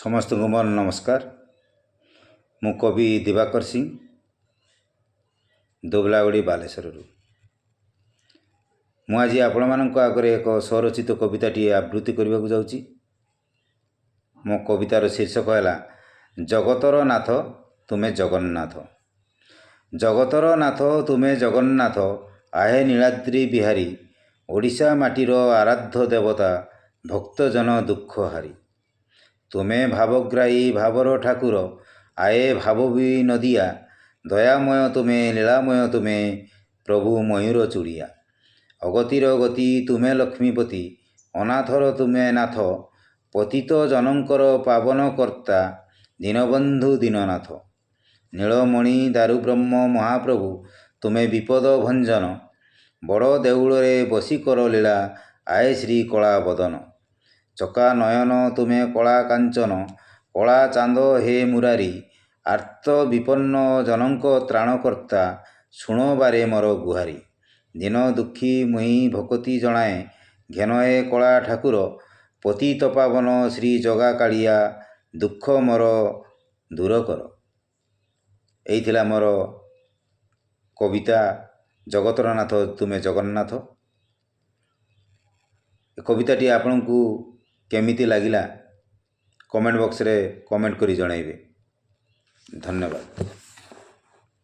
समस्त को मोर नमस्कार। मु कवि दिवाकर सिंह दुबलागुड़ी बालेश्वर मु आज आपण मानक आगे एक स्वरचित कविताटी आवृत्ति करने को जाऊँगी। मो कवितार शीर्षक है जगतर नाथ तुमे जगन्नाथ। जगतर नाथ तुमे जगन्नाथ आहे नीलाद्रि बिहारी ओडिशा माटीर आराध्य देवता भक्तजन दुख हारी। तुमे भावग्राही भावर ठाकुर आए भाववी नदिया दयामय तुमे लीलामय तुमे प्रभु मयूर चूड़िया। अगतिर गति तुमे लक्ष्मीपति अनाथर तुमे नाथ पतित जनकर पावन कर्ता दीनबंधु दीननाथ। नीलमणि दारुब्रह्म महाप्रभु तुमे विपद भंजन बड़ देउଳରେ बसी कर लीला आए श्री कला बदन। चका नयन तुमे कला कांचन कला चांद हे मुरारी आर्त विपन्न जनक त्राणकर्ता शुण बारे मोर गुहारी। दिन दुखी मुहि भकति जनाए घेनए कला ठाकुर पतित पावन श्री जगा कालिया दुख मोर दूर कर। एइथिला मोर कविता जगतर नाथ तुमे जगन्नाथ। कविताटी आपण को केमिति लागिला कमेंट बॉक्स रे कमेंट करी जणाइबे। धन्यवाद।